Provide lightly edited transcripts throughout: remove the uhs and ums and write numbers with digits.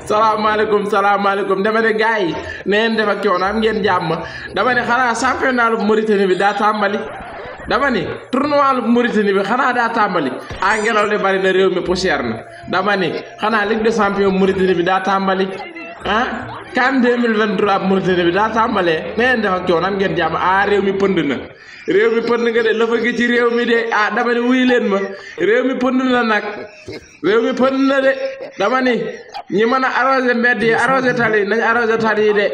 salaamaaleykum dama ne gars yi neen def ak coono am ngeen jàmm dama ne xanaa championnat lu Mauritanie bi daa tàmbali dama ni tournoi lu Mauritanie bi xanaa daa tàmbali ngelaw li bari na réew mi poussière na dama ni xanaa Ligue des champions Mauritanie bi daa tàmbali CAN 2023 Mauritanie bi daa tàmbalee neen def ak coono am ngeen jàmm réew mi pënd na réew mi pënd nga de la fa gi ci réew mi de dama ni wuy leen ma réew mi pënd na nag réew mi pënd na de dama ni ñi mën a arrosé mbedd yi arrosé tali nañ arrosé tali yi de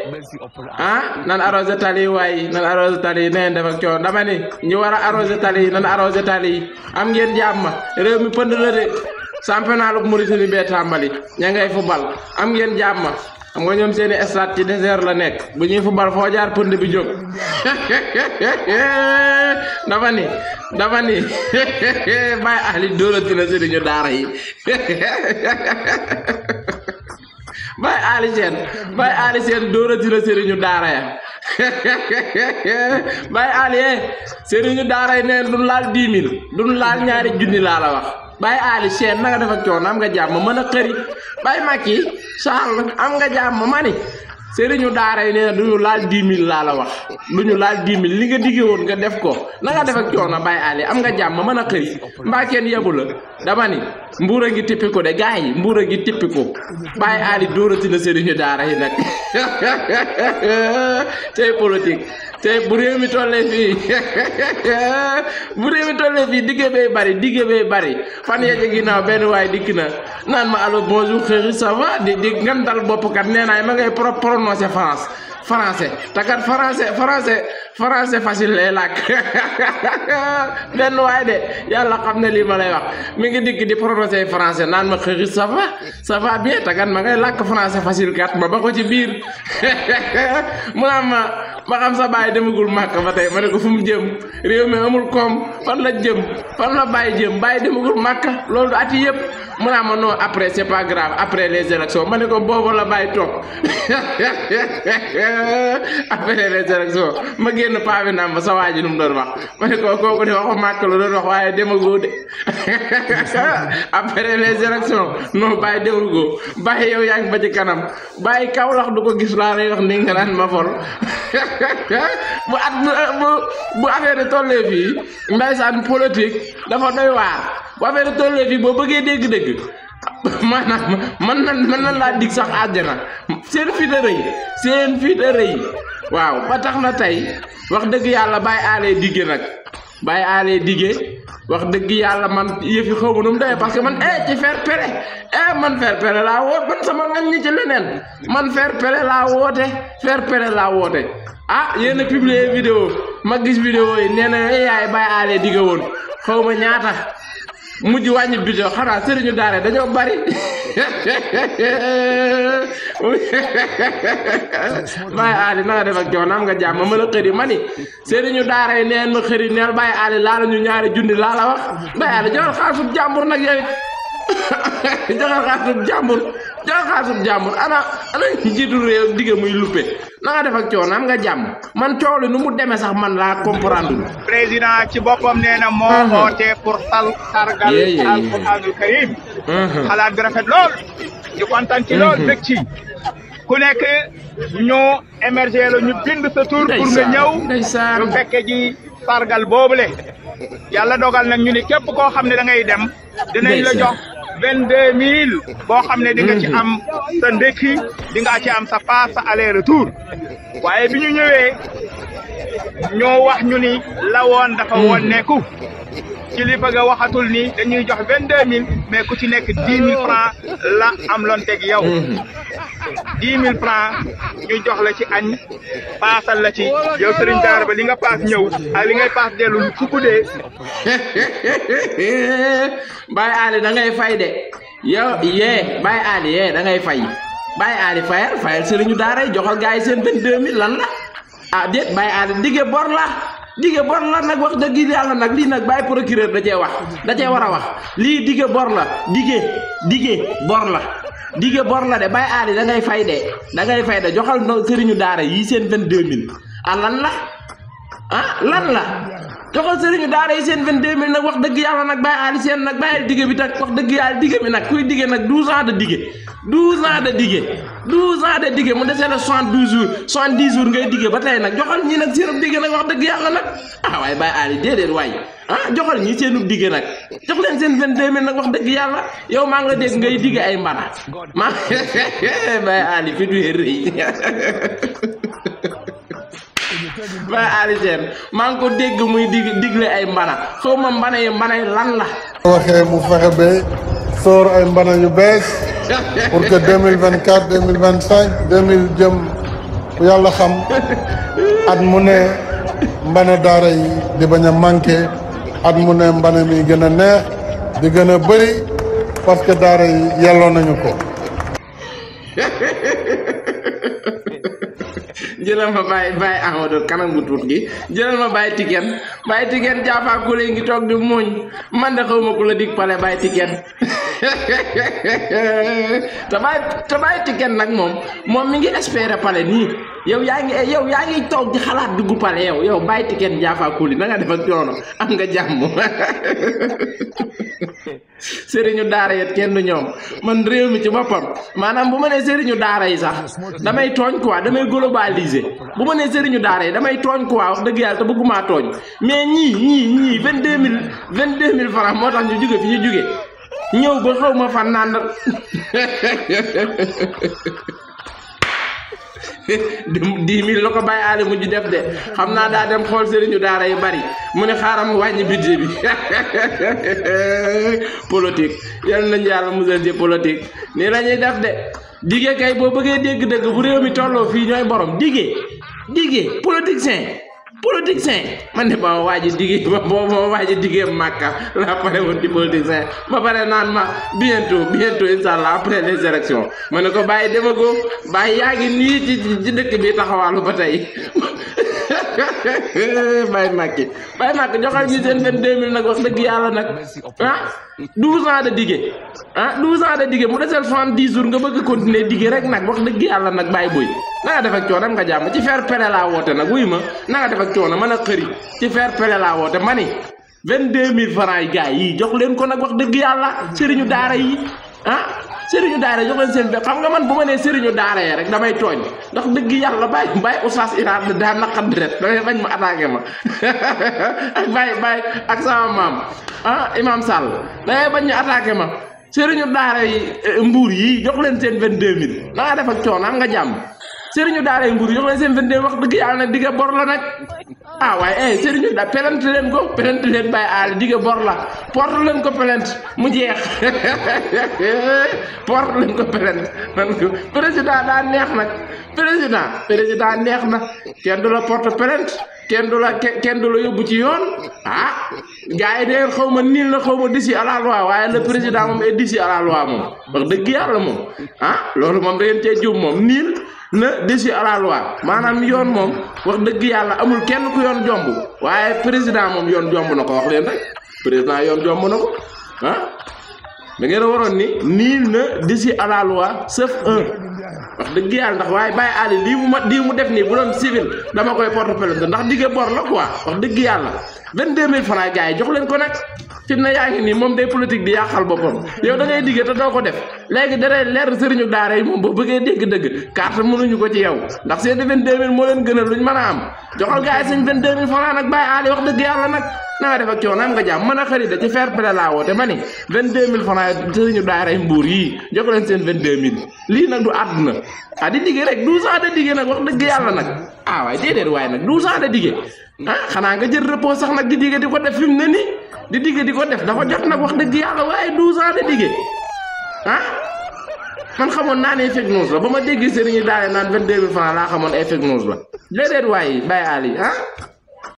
nan arrosé tali yi waaye nan arrosé tali yi neen def ak coono dama ni ñi war a arrosé tali yi nan arrosé tali yi am ngeen jàmm réew mi pënd na de championnat lu Mauritanie bee tàmbali ña ngay football am ngeen jàmm xam nga ñoom seeni stade ci désert la nekk bu ñuy football foo jaar pënd bi jóg dama ni Baye Ali dóorati na sëriñu daara yi Baye Ali seen dóorati na sëriñu daara ya Baye Ali sëriñu daara yi neen duñ laal 10 000 duñ laal ñaari junni laa la wax Baye Ali seen na nga def ak coono am nga jàmm mën a xëri Baye Macky Sall am nga jàmm ma ni sëriñu daara yi nee na duñu laal 10 000 laa la wax duñu laal 10 000 li nga digge woon nga def ko na nga def ak coono Baye Ali am nga jàmm mën a xëri mbaa kenn yebu la dama ni mbuur a ngi tippi ko de gars yi mbuur a ngi tippi ko Baye Ali dóorati na sëriñu daara yi nag tey politique tey bu réew mi tollee fii digge bee bari fan yee ci ginnaaw benn waay dikk na naan ma allo bonjour xëri ça va di ngandal bopp kat nee naa ma ngay prononcer français te kat français facile lay làkk benn waay de yàlla xam ne lii ma lay wax mi ngi dikk di prononcer français naan ma xëri ça va bien te kat ma ngay làkk français facile kat ma ba ko ci biir mu naan ma xam sa baay demagul màkk ba tey ma ne ko fu mu jëm réew mi amul koom fan la bàyyi jëm bàyyi demagul màkk loolu du ati yëpp mu naan ma non après c'est pas grave après les élections ma ne ko boobu la bàyyi toog après les élections ma génn paa bi naan ma sa waa ji nu mu doon wax ma ne ko kooku de waxu màkk la doon wax waaye demagoo de après les élections non bàyyi demagoo bàyyi yow yaa ngi ba ci kanam bàyyi Kaolack du ko gis laa lay wax ni nga naan ma fol bu affaire tollee fii ndeysaan politique dafa doy waar bu affaire tollee fii boo bëggee dégg-dégg maanaam mën na laa dig sax àjjana seen fit a rëy waaw ba tax na tey wax dëgg yàlla Baye Ali digge nag Baye Ali digge wax dëgg yàlla man yëfi xaw ma nu mu doyee parce que man ci fair play man fair play laa woote man sama ngañ ñi ci leneen man fair play laa woote yéen a publier vidéo ma gis vidéo yi nee na yaay Baye Ali digge woon xaw ma ñaata mujj wàññi vidéo xanaa sëriñu daara dañoo bari Baye Ali na nga def ak coono am nga jàmm ma la xëri ma ni sëriñu daara yi neen ma xëri neel Baye Ali laala ñu ñaari junni laa la wax Baye Ali joxal xaalisub jàmbur nag yow it joxal xaalisub jàmbur ana njiitu réew digge muy luppe na nga def ak coono am nga jàmm man coow li nu mu demee sax man laa comprendre. président ci boppam nee na moo oote pour sargal alquranul karim xalaat bi rafet lool ñu kontaan ci lool bég ci ku nekk ñu émerger la ñu bind sa tur pour nga ñëw ñu fekke ji sargal boobule yàlla dogal nag ñu ni képp koo xam ne da ngay dem dinañ la jox 22 000 boo xam ne di nga ci am sa ndekki di nga ci am sa paas sa aller retour waaye bi ñu ñëwee ñoo wax ñu ni la woon dafa woon nekku kilifa ga waxatul ni dañuy jox 22 000 mais ku ci nekk 10 000 francs la am loon teg yow 10 000 francs ñu jox la ci añ paasal la ci yow sëriñ daara ba li nga paas ñëw ak li ngay paas dellu su guddee. Baye Ali da ngay fay de yow Baye Ali da ngay fay Baye Ali fayal sëriñu daara yi joxal gars yi seen 22 000 lan la déet Baye Ali dige bor la nag wax dëgg yàlla nag lii nag Baye procureur da cee war a wax lii dige bor la dige bor la de Baye Ali da ngay fay de joxal no sëriñu daara yi seen 22 000 lan la joxal sëriñu daara yi seen 22000 nag wax dëgg yàlla nag bàyyi aali seen nag bàyyi dige bi tak wax dëgg yàlla dige bi nag kuy dige nag 12 ans de dige 12 ans de dige 12 ans de dige mu desee la 72 jours 70 jours ngay dige ba tey nag joxal ñi nag seenub dige nag wax dëgg yàlla nag waaye bàyyi aali déedéet waay joxal ñi seenub dige nag jox leen seen 22000 nag wax dëgg yàlla yow maa nga dégg ngay dige ay mbana maa bàyyi aali fi du rëy bàyyi aali seen maa ngi ko dégg muy digle ay mbana xaw ma mbana yi lan la waxee mu fexe ba soor ay mbana yu bees pour que 2024 2025 2000 jëm yàlla xam at mu ne mbana daara yi di bañ a manqué at mu ne mbana mi gën a neex di gën a bëri parce que daara yi yelloo nañu ko jëlal ma bàyyi Amadou kanam bu tuut gi jëlal ma bàyyi Tiken Jaafa Kule ngi toog di muuñ man de xaw ma ku la dig pale bàyyi Tiken te bàyyi Tiken nag moom mi ngi espérer pale nii yow yaa ngi toog di xalaat dugg pale yow bàyyi Tiken Jaafa Kule na nga def ak coono am nga jàmm sëriñu daara yet kenn du ñoom man réew mi ci boppam maanaam bu ma nee sëriñu daara yi sax damay tooñ quoi damay globaliser bu ma nee sëriñu daara yi damay tooñ quoi wax dëgg yàlla te bëgguma tooñ mais ñii 22000 francs moo tax ñu jóge fi ñu jóge ñëw ba xaw ma fan naan 10 000 la ko bàyyi aale mujj def de xam naa daa dem xool sëriñu daara yu bari mu ne xaaral mu wàññi budget bi politique yal nañu yàlla musal ci politique nii la ñuy def de dige kay boo bëggee dégg dëgg bu réew mi tolloo fii ñooy borom dige politicien man de ba ma waaji dige màkka la pare woon di politicien ba pare naan ma bientôt inshallah après les élections ma ne ko bàyyi demago bàyyi yaa ngi nii ci dëkk bi taxawaalu ba tey bàyyi màkki joxal ñi seen 22000 nag wax dëgg yàlla nag 12 ans de dige 12 ans de dige mu desel 70 jours nga bëgg continuer dige rek nag wax dëgg yàlla nag bàyyi boy na nga def ak coono nga jàmm ci fair play laa woote nag wuy ma na nga def ak coono mën a xëri ci fair play laa woote ma ni 22000 francs yi gars yi jox leen ko nag wax dëgg yàlla sëriñu daara yi sëriñu daara jox leen seen xam nga man bu ma nee sëriñu daara yi rek damay tooñ ndax dëgg yàlla bàyyi oustaz Iran daa naqat deret damay bañ ma attaqué ma ak bàyyi ak sama maam Imam Sall damay bañ ñu attaqué ma sëriñu daara yi mbuur yi jox leen seen 22000 na nga def ak coono am nga jàmm sëriñu daara yi mbuur yi jox leen seen 22000 wax dëgg yàlla nag digga bor la nag waaye sëriñu da pelante leen bàyyi aale digga bor la porte leen ko pelante mu jeex porte leen ko pelante man ko président daa neex nag président neex na kenn du la porte pelante kenn du la yóbbu ci yoon gars yi de xaw ma niil la xaw ma d'ici à la loi waaye le président moom est d'ici à la loi moom wax dëgg yàlla moom loolu moom da ngeen cee jub moom niil na d'ici à la loi maanaam yoon moom wax dëgg yàlla amul kenn ku yoon jomb waaye président moom yoon jomb na ko wax leen rek président yoon jomb na ko da ngeen a waroon ni niil na d'ici à la loi sauf un wax dëgg yàlla ndax waaye bàyyi aali lii mu def nii bu doon civil dama koy porte plainte ndax dige bor la quoi wax dëgg yàlla 22000 francs gars yi jox leen ko nag fi na yaa ngi nii moom day politique di yàqal boppam yow da ngay dige te doo ko def léegi daree leer sëriñu daara yi moom boo bëggee dégg-dëgg carte mënuñu ko ci yow ndax seen 22000 moo leen gënal luñ mën a am joxal gars yi seen 22000 francs nag bàyyi aali wax dëgg yàlla nag na nga def ak coono am nga jàmm mën a xarit da ci fair play laa woote ma ni 22000 francs sëriñu daara yi mbuur yii jox leen seen 22000 lii nag du àdduna di dige rek 12 ans de dige nag wax dëgg yàlla nag waaye déedéet waaye nag 12 ans de dige xanaa nga jël repos sax nag di dige di ko def fi mu ne nii di dige di ko def dafa jot nag wax dëgg yàlla waaye 12 ans de dige man xamoon naa ne fake news la ba ma déggee sëriñu daara naan 22000 francs laa xamoon ay fake news la déedéet waaye bàyyi aali